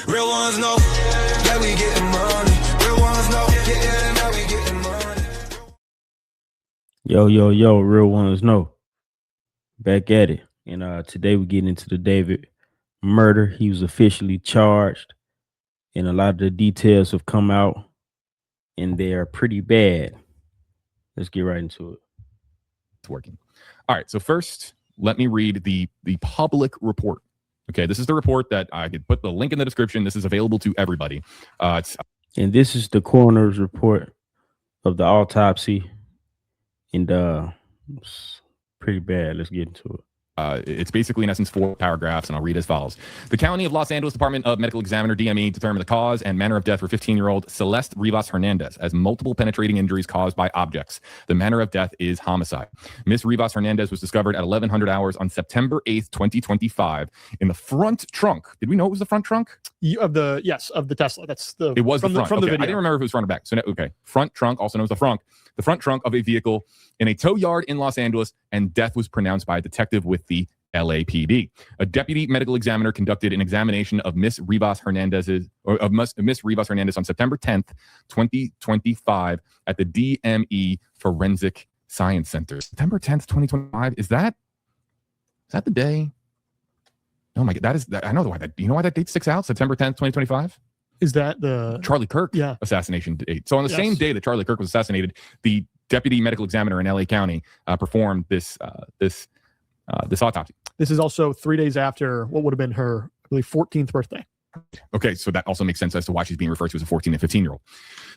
Real ones know that we getting money. Real ones know, yeah, now we getting money. Yo, real ones know. Back at it. And today we get into the David murder. He was officially charged, and a lot of the details have come out, and they are pretty bad. Let's get right into it. It's working. All right. So first, let me read the public report. Okay, this is the report that I could put the link in the description. This is available to everybody. And this is the coroner's report of the autopsy, and it's pretty bad. Let's get into it. It's basically, in essence, 4 paragraphs, and I'll read as follows. The County of Los Angeles Department of Medical Examiner, DME, determined the cause and manner of death for 15-year-old Celeste Rivas Hernandez as multiple penetrating injuries caused by objects. The manner of death is homicide. Miss Rivas Hernandez was discovered at 1100 hours on September 8th, 2025 in the front trunk. Did we know it was the front trunk? Of the Tesla. That's the. It was from the front. From the okay, video. I didn't remember if it was front or back. So okay, front trunk, also known as the front trunk of a vehicle in a tow yard in Los Angeles, and death was pronounced by a detective with the LAPD. A deputy medical examiner conducted an examination of Miss Rivas Hernandez on September 10th, 2025 at the DME Forensic Science Center. September 10th, 2025. Is that the day? Oh my God, I know why that. Do you know why that date sticks out? September 10th, 2025. Is that the Charlie Kirk assassination date? So on the same day that Charlie Kirk was assassinated, the deputy medical examiner in LA County performed this autopsy. This is also 3 days after what would have been her, I believe, 14th birthday. Okay, so that also makes sense as to why she's being referred to as a 14 and 15-year-old.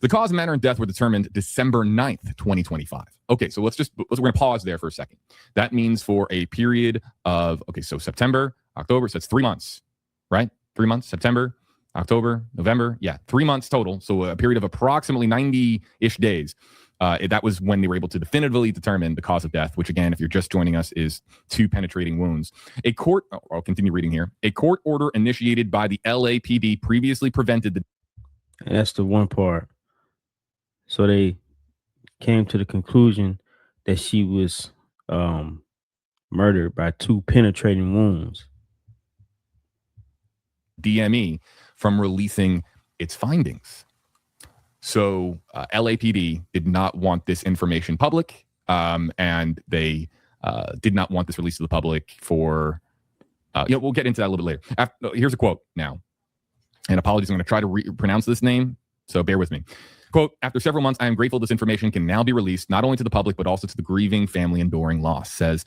The cause, manner, and death were determined December 9th, 2025. Okay, so we're going to pause there for a second. That means for a period of, so September, October, so it's 3 months, right? 3 months, September, October, November. Yeah, 3 months total. So a period of approximately 90-ish days. That was when they were able to definitively determine the cause of death, which again, if you're just joining us, is 2 penetrating wounds. I'll continue reading here. A court order initiated by the LAPD previously prevented the... And that's the one part. So they came to the conclusion that she was murdered by 2 penetrating wounds. DME from releasing its findings. So LAPD did not want this information public, and they did not want this released to the public for, we'll get into that a little bit later. Here's a quote now, and apologies, I'm going to try to pronounce this name, so bear with me. Quote, after several months, I am grateful this information can now be released, not only to the public, but also to the grieving family enduring loss, says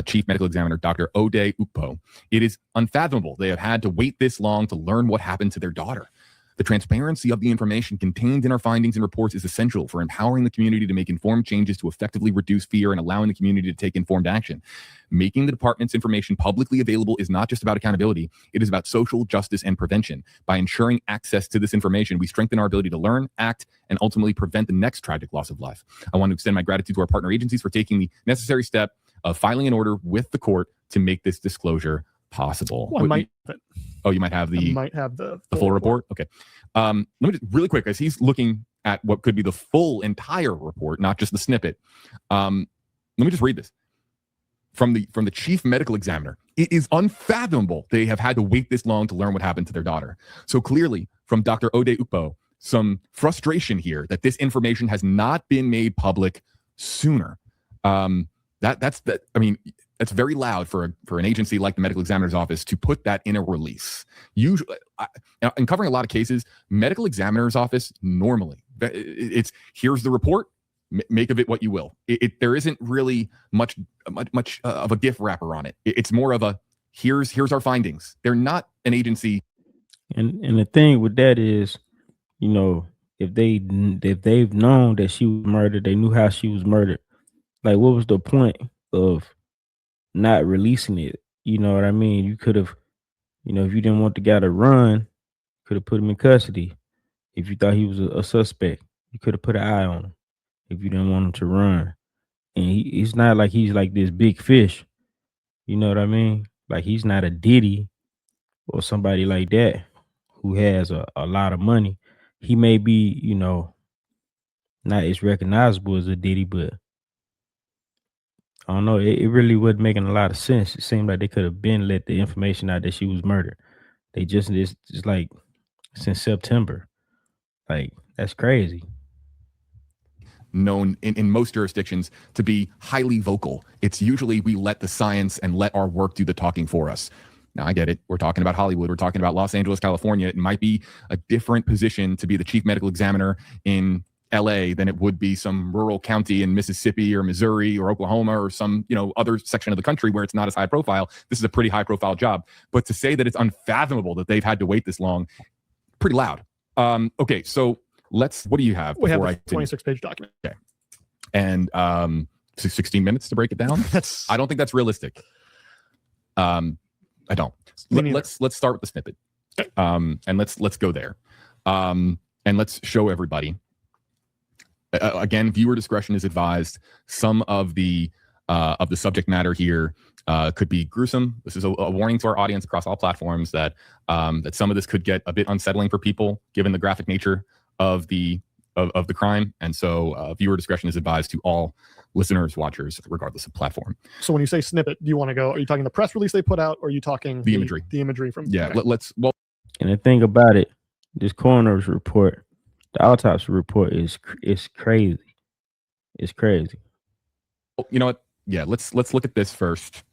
Chief Medical Examiner Dr. Ode Ukpo. It is unfathomable they have had to wait this long to learn what happened to their daughter. The transparency of the information contained in our findings and reports is essential for empowering the community to make informed changes to effectively reduce fear and allowing the community to take informed action. Making the department's information publicly available is not just about accountability, it is about social justice and prevention. By ensuring access to this information, we strengthen our ability to learn, act, and ultimately prevent the next tragic loss of life. I want to extend my gratitude to our partner agencies for taking the necessary step of filing an order with the court to make this disclosure possible. Well, you might have the full report. Okay. Let me just really quick, as he's looking at what could be the full entire report, not just the snippet. Let me just read this from the chief medical examiner. It is unfathomable they have had to wait this long to learn what happened to their daughter. So clearly, from Dr. Ode Ukpo, some frustration here that this information has not been made public sooner. That's very loud for an agency like the medical examiner's office to put that in a release. Usually, in covering a lot of cases, medical examiner's office normally it's here's the report, make of it what you will. There isn't really much of a gift wrapper on it. It's more of a here's our findings. They're not an agency. And the thing with that is, if they've known that she was murdered, they knew how she was murdered. Like, what was the point of not releasing it? You know what I mean? You could have, if you didn't want the guy to run, could have put him in custody. If you thought he was a suspect, you could have put an eye on him. If you didn't want him to run, and it's not like he's like this big fish. You know what I mean? Like, he's not a Diddy or somebody like that who has a lot of money. He may be, not as recognizable as a Diddy, but I don't know. It really wasn't making a lot of sense. It seemed like they could have been let the information out that she was murdered. They just it's like since September. Like that's crazy. Known in most jurisdictions to be highly vocal. It's usually we let the science and let our work do the talking for us. Now, I get it. We're talking about Hollywood. We're talking about Los Angeles, California. It might be a different position to be the chief medical examiner in LA than it would be some rural county in Mississippi or Missouri or Oklahoma or some, other section of the country where it's not as high profile. This is a pretty high profile job. But to say that it's unfathomable that they've had to wait this long, pretty loud. Okay, so what do you have? We have a 26-page document. Okay. And 16 minutes to break it down? I don't think that's realistic. I don't. Let's start with the snippet. Okay. And let's go there. And let's show everybody. Again, viewer discretion is advised. Some of the subject matter here could be gruesome. This is a warning to our audience across all platforms that some of this could get a bit unsettling for people given the graphic nature of the crime, and so viewer discretion is advised to all listeners, watchers, regardless of platform. So when you say snippet, do you want to go? Are you talking the press release they put out, or are you talking the imagery? The imagery from Okay. And the thing about it, this coroner's report, the autopsy report is crazy. It's crazy. You know what? Yeah, let's look at this first.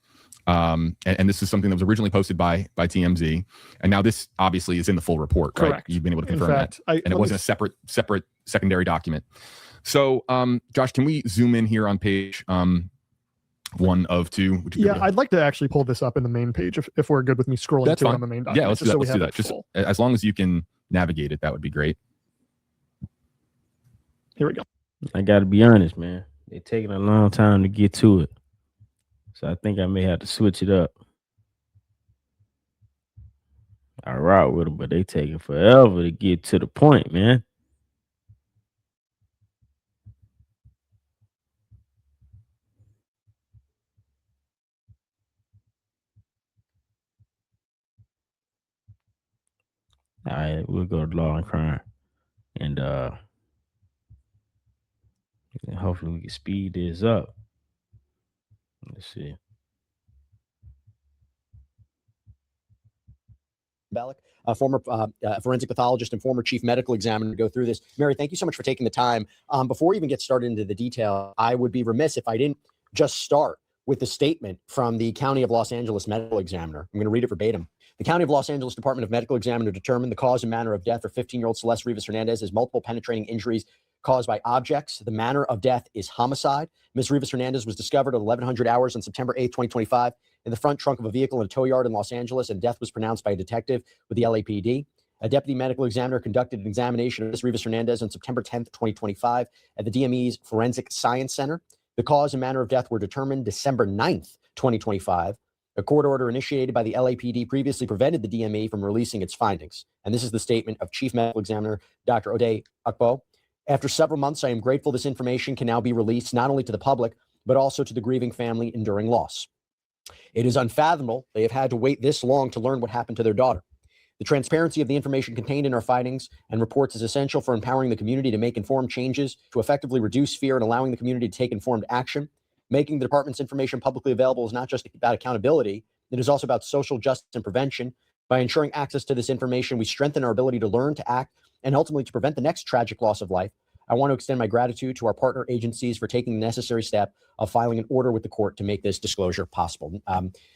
And this is something that was originally posted by TMZ, and now this obviously is in the full report. Correct. Right? You've been able to confirm that, and it wasn't a separate secondary document. So, Josh, can we zoom in here on page 1 of 2? Yeah, I'd like to actually pull this up in the main page if we're good with me scrolling That's to fine. it on the main document. Yeah, let's do that. Just as long as you can navigate it, that would be great. Here we go. I got to be honest, man. They're taking a long time to get to it. So I think I may have to switch it up. I route with them, but they taking forever to get to the point, man. All right, we'll go to law and crime. And hopefully we can speed this up. Let's see. Bellick, a former forensic pathologist and former chief medical examiner, to go through this. Mary, thank you so much for taking the time. Before we even get started into the detail, I would be remiss if I didn't just start with the statement from the County of Los Angeles medical examiner. I'm going to read it verbatim. The County of Los Angeles Department of Medical Examiner determined the cause and manner of death for 15-year-old Celeste Rivas Hernandez as multiple penetrating injuries caused by objects. The manner of death is homicide. Ms. Rivas Hernandez was discovered at 1100 hours on September 8, 2025, in the front trunk of a vehicle in a tow yard in Los Angeles, and death was pronounced by a detective with the LAPD. A deputy medical examiner conducted an examination of Ms. Rivas Hernandez on September 10, 2025, at the DME's Forensic Science Center. The cause and manner of death were determined December 9th, 2025. A court order initiated by the LAPD previously prevented the DME from releasing its findings. And this is the statement of Chief Medical Examiner Dr. Ode Akpo. After several months, I am grateful this information can now be released not only to the public, but also to the grieving family enduring loss. It is unfathomable they have had to wait this long to learn what happened to their daughter. The transparency of the information contained in our findings and reports is essential for empowering the community to make informed changes, to effectively reduce fear and allowing the community to take informed action. Making the department's information publicly available is not just about accountability, it is also about social justice and prevention. By ensuring access to this information, we strengthen our ability to learn, to act, and ultimately to prevent the next tragic loss of life. I want to extend my gratitude to our partner agencies for taking the necessary step of filing an order with the court to make this disclosure possible.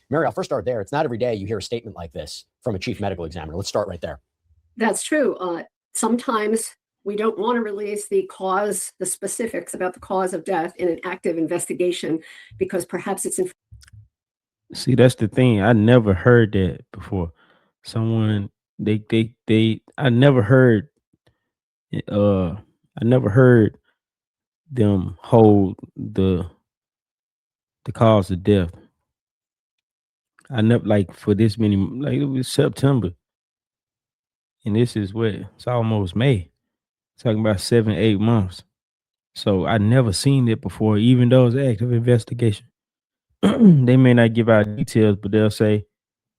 Mary, I'll first start there. It's not every day you hear a statement like this from a chief medical examiner. Let's start right there. That's true. Sometimes we don't want to release the specifics about the cause of death in an active investigation because perhaps it's See, that's the thing. I never heard that before. Someone I never heard them hold the cause of death. I never, like, for this many, like, it was September. And this is what? It's almost May. Talking about 7-8 months. So I never seen it before, even though it's active investigation. They may not give out details, but they'll say,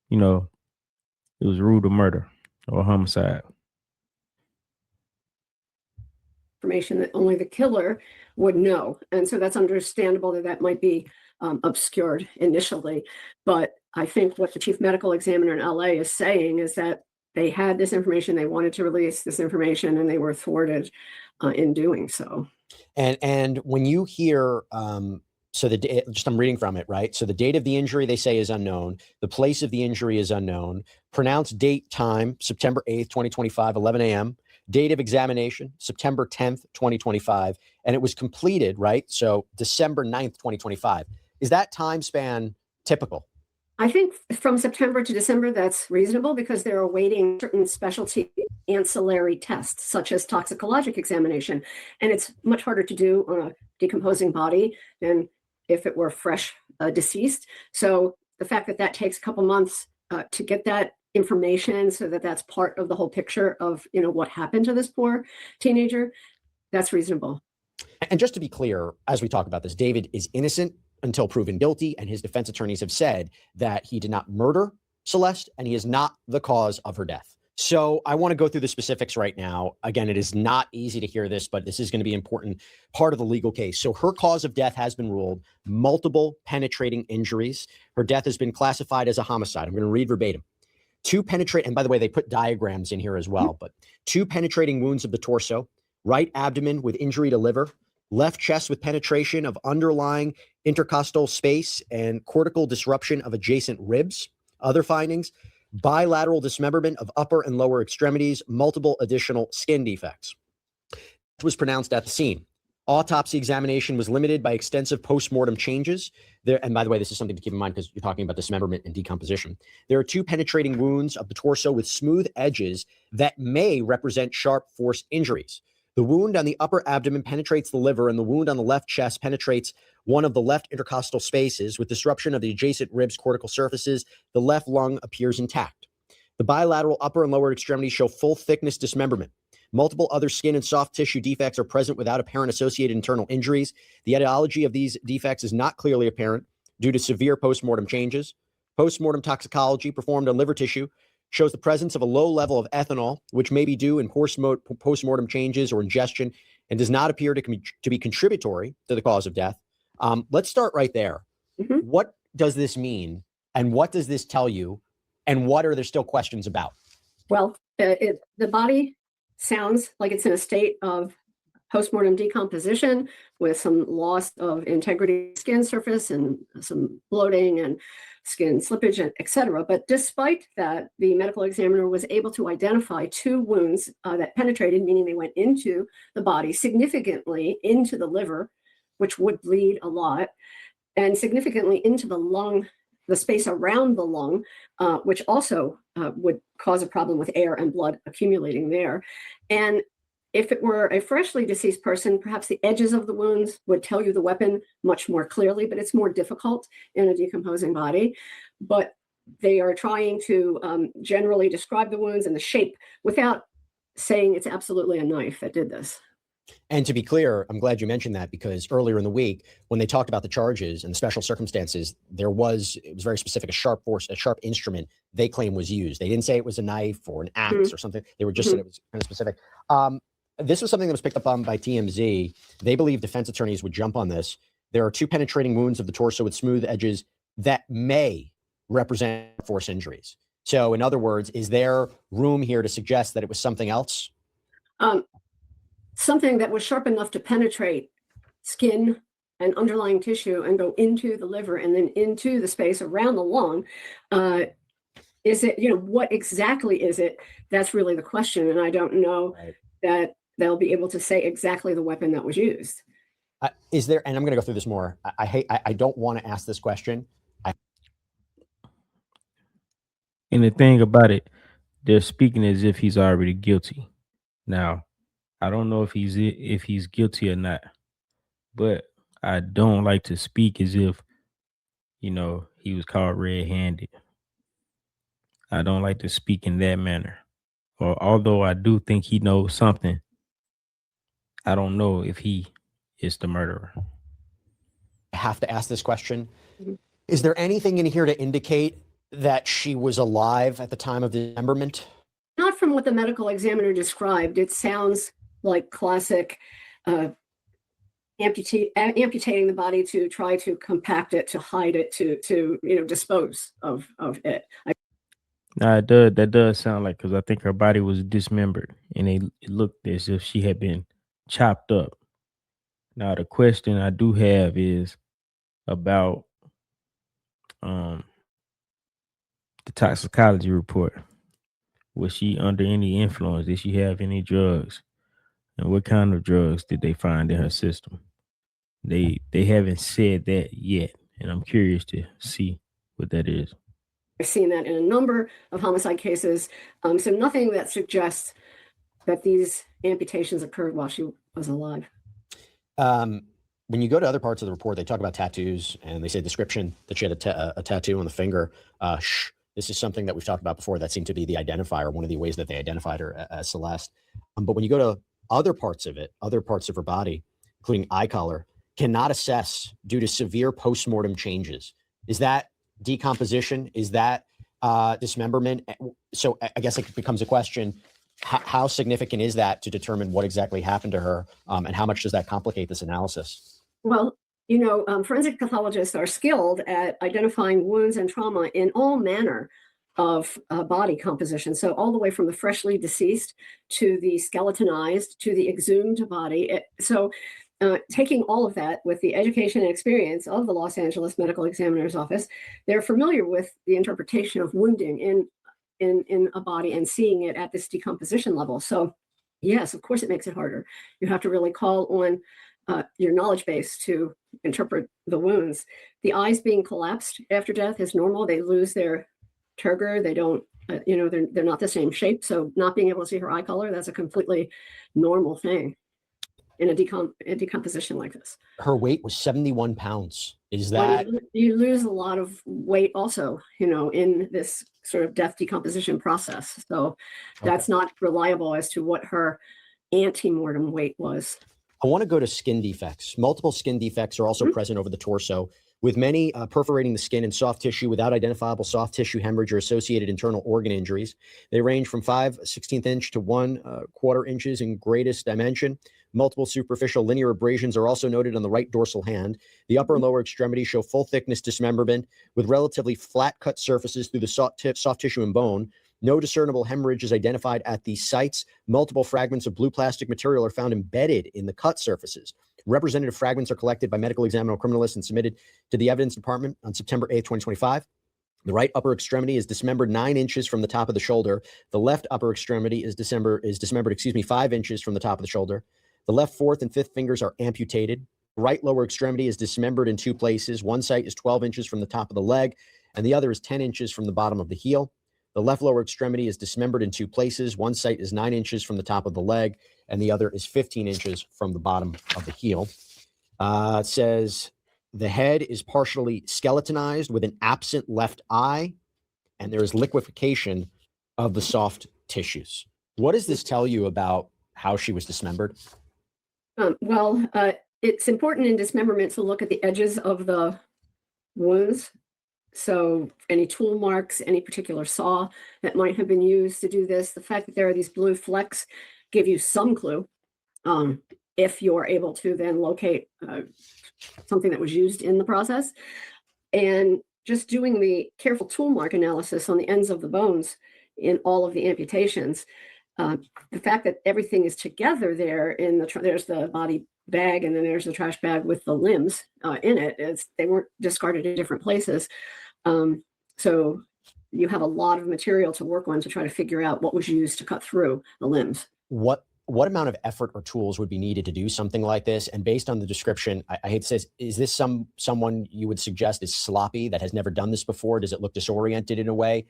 it was brutal murder or homicide. information that only the killer would know. And so that's understandable that might be obscured initially. But I think what the chief medical examiner in LA is saying is that they had this information, they wanted to release this information, and they were thwarted in doing so. And when you hear, so just I'm reading from it, right? So the date of the injury they say is unknown. The place of the injury is unknown. Pronounced date, time, September 8th, 2025, 11 a.m. Date of examination, September 10th, 2025. And it was completed, right? So December 9th, 2025. Is that time span typical? I think from September to December, that's reasonable because they're awaiting certain specialty ancillary tests, such as toxicologic examination. And it's much harder to do on a decomposing body than if it were fresh deceased. So the fact that that takes a couple months to get that information so that that's part of the whole picture of, you know, what happened to this poor teenager, that's reasonable. And just to be clear, as we talk about this, David is innocent until proven guilty, and his defense attorneys have said that he did not murder Celeste and he is not the cause of her death. So I want to go through the specifics right now. Again, it is not easy to hear this, but this is going to be an important part of the legal case. So her cause of death has been ruled multiple penetrating injuries. Her death has been classified as a homicide. I'm going to read verbatim. And by the way, they put diagrams in here as well, but 2 penetrating wounds of the torso, right abdomen with injury to liver, left chest with penetration of underlying intercostal space and cortical disruption of adjacent ribs. Other findings, bilateral dismemberment of upper and lower extremities, multiple additional skin defects. It was pronounced at the scene. Autopsy examination was limited by extensive postmortem changes. And by the way, this is something to keep in mind because you're talking about dismemberment and decomposition. There are 2 penetrating wounds of the torso with smooth edges that may represent sharp force injuries. The wound on the upper abdomen penetrates the liver, and the wound on the left chest penetrates one of the left intercostal spaces with disruption of the adjacent ribs' cortical surfaces. The left lung appears intact. The bilateral upper and lower extremities show full thickness dismemberment. Multiple other skin and soft tissue defects are present without apparent associated internal injuries. The etiology of these defects is not clearly apparent due to severe postmortem changes. Postmortem toxicology performed on liver tissue shows the presence of a low level of ethanol, which may be due in postmortem changes or ingestion, and does not appear to be contributory to the cause of death. Let's start right there. Mhm. What does this mean? And what does this tell you? And what are there still questions about? Well, the body sounds like it's in a state of postmortem decomposition with some loss of integrity of skin surface and some bloating and skin slippage, et cetera. But despite that, the medical examiner was able to identify 2 wounds that penetrated, meaning they went into the body, significantly into the liver, which would bleed a lot, and significantly into the lung, the space around the lung, which also would cause a problem with air and blood accumulating there. And if it were a freshly deceased person, perhaps the edges of the wounds would tell you the weapon much more clearly, but it's more difficult in a decomposing body. But they are trying to generally describe the wounds and the shape without saying it's absolutely a knife that did this. And to be clear, I'm glad you mentioned that because earlier in the week, when they talked about the charges and the special circumstances, it was very specific, a sharp instrument they claim was used. They didn't say it was a knife or an axe or something. They were just said it was kind of specific. This was something that was picked up on by TMZ. They believe defense attorneys would jump on this. There are 2 penetrating wounds of the torso with smooth edges that may represent force injuries. So in other words, is there room here to suggest that it was something else? Something that was sharp enough to penetrate skin and underlying tissue and go into the liver and then into the space around the lung. Is it, what exactly is it? That's really the question. And I don't know that they'll be able to say exactly the weapon that was used. Is there, and I'm going to go through this more. I don't want to ask this question. And the thing about it, they're speaking as if he's already guilty. Now, I don't know if he's guilty or not, but I don't like to speak as if, he was caught red-handed. I don't like to speak in that manner. Or although I do think he knows something, I don't know if he is the murderer. I have to ask this question. Is there anything in here to indicate that she was alive at the time of the dismemberment? Not from what the medical examiner described. It sounds like classic amputating the body to try to compact it, to hide it, to dispose of it. Nah, that does sound like, because I think her body was dismembered and it looked as if she had been chopped up. Now the question I do have is about the toxicology report. Was she under any influence? Did she have any drugs? And what kind of drugs did they find in her system? They haven't said that yet, and I'm curious to see what that is. I've seen that in a number of homicide cases. So nothing that suggests that these amputations occurred while she was alive. When you go to other parts of the report, they talk about tattoos, and they say description that she had a tattoo on the finger. This is something that we've talked about before. That seemed to be the identifier, one of the ways that they identified her as Celeste. But when you go to other parts of it, other parts of her body, including eye color, cannot assess due to severe postmortem changes. Is that decomposition? Is that dismemberment? So I guess it becomes a question, how significant is that to determine what exactly happened to her, and how much does that complicate this analysis? Well, forensic pathologists are skilled at identifying wounds and trauma in all manner of body composition. So all the way from the freshly deceased to the skeletonized to the exhumed body. Taking all of that with the education and experience of the Los Angeles Medical Examiner's Office, they're familiar with the interpretation of wounding in a body and seeing it at this decomposition level. So yes, of course it makes it harder. You have to really call on your knowledge base to interpret the wounds. The eyes being collapsed after death is normal. They lose their turgor. They don't, they're not the same shape. So not being able to see her eye color, that's a completely normal thing in a decomposition like this. Her weight was 71 pounds. Is that? Well, you lose a lot of weight also, in this sort of death decomposition process. So that's not reliable as to what her ante-mortem weight was. I want to go to skin defects. Multiple skin defects are also present over the torso, with many perforating the skin and soft tissue without identifiable soft tissue hemorrhage or associated internal organ injuries. They range from 5/16 inch to 1/4 inches in greatest dimension. Multiple superficial linear abrasions are also noted on the right dorsal hand. The upper and lower extremities show full thickness dismemberment with relatively flat cut surfaces through the soft tissue and bone. No discernible hemorrhage is identified at these sites. Multiple fragments of blue plastic material are found embedded in the cut surfaces. Representative fragments are collected by medical examiner criminalists and submitted to the evidence department on September 8th, 2025. The right upper extremity is dismembered 9 inches from the top of the shoulder. The left upper extremity is dismembered 5 inches from the top of the shoulder. The left fourth and fifth fingers are amputated. The right lower extremity is dismembered in 2 places. One site is 12 inches from the top of the leg, and the other is 10 inches from the bottom of the heel. The left lower extremity is dismembered in 2 places. One site is 9 inches from the top of the leg, and the other is 15 inches from the bottom of the heel. It says the head is partially skeletonized with an absent left eye, and there is liquefaction of the soft tissues. What does this tell you about how she was dismembered? It's important in dismemberment to look at the edges of the wounds. So any tool marks, any particular saw that might have been used to do this, the fact that there are these blue flecks give you some clue if you're able to then locate something that was used in the process. And just doing the careful tool mark analysis on the ends of the bones in all of the amputations, the fact that everything is together there there's the body bag and then there's the trash bag with the limbs in it. They weren't discarded in different places. So you have a lot of material to work on to try to figure out what was used to cut through the limbs. What amount of effort or tools would be needed to do something like this? And based on the description, I hate to say this, is this someone you would suggest is sloppy, that has never done this before? Does it look disoriented in a way?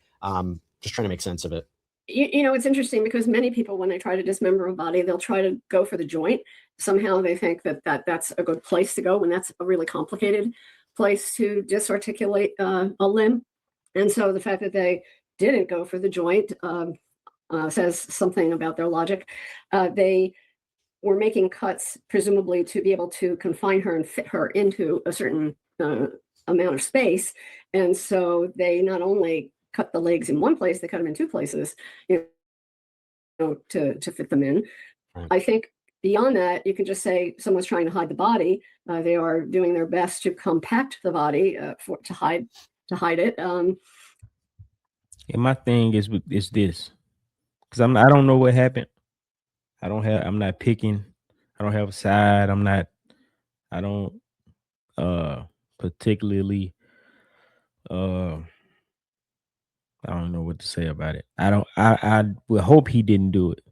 Just trying to make sense of it. It's interesting because many people, when they try to dismember a body, they'll try to go for the joint. Somehow they think that's a good place to go when that's a really complicated place to disarticulate a limb. And so the fact that they didn't go for the joint says something about their logic. They were making cuts, presumably to be able to confine her and fit her into a certain amount of space. And so they not only cut the legs in one place, they cut them in 2 places, to fit them in. Right. I think beyond that, you can just say someone's trying to hide the body. They are doing their best to compact the body to hide it. And my thing is this, because I don't know what happened. I'm not picking. I don't have a side. I don't particularly I don't know what to say about it. I would hope he didn't do it.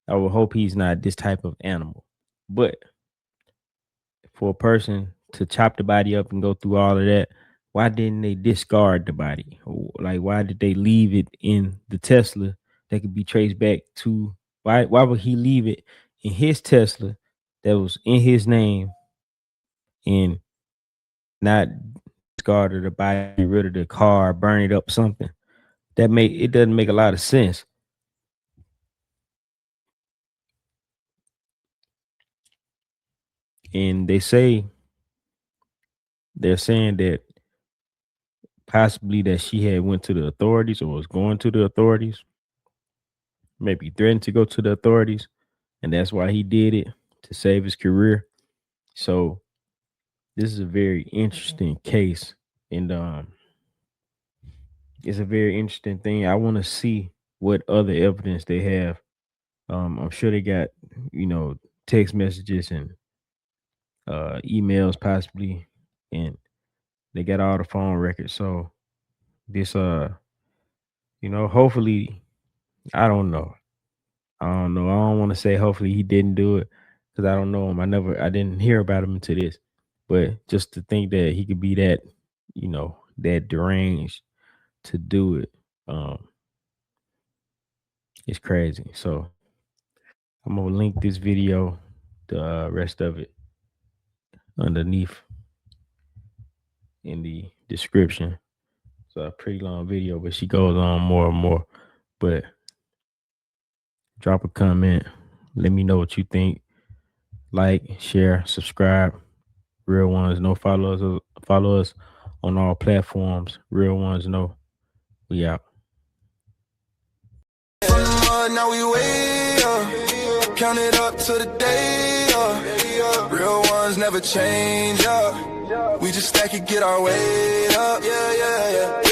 I would hope he's not this type of animal. But for a person to chop the body up and go through all of that, why didn't they discard the body? Like, why did they leave it in the Tesla that could be traced back to why would he leave it in his Tesla that was in his name and not discard the body, get rid of the car, burn it up, something? It doesn't make a lot of sense. And they're saying that possibly that she had went to the authorities or was going to the authorities, maybe threatened to go to the authorities, and that's why he did it, to save his career. So this is a very interesting case, and it's a very interesting thing. I want to see what other evidence they have. I'm sure they got, text messages and emails possibly, and they got all the phone records. So this hopefully, I don't know. I don't want to say hopefully he didn't do it, because I don't know him. I didn't hear about him until this. But just to think that he could be that, that deranged to do it, it's crazy. So I'm gonna link this video, the rest of it, underneath in the description. It's a pretty long video, but she goes on more and more. But drop a comment. Let me know what you think. Like, share, subscribe. Real Ones Know. Follow us on all platforms. Real Ones Know. We out. From the mud, now we way up. Count it up to the day up. Real ones never change up. We just stack it, get our weight up. Yeah, yeah, yeah.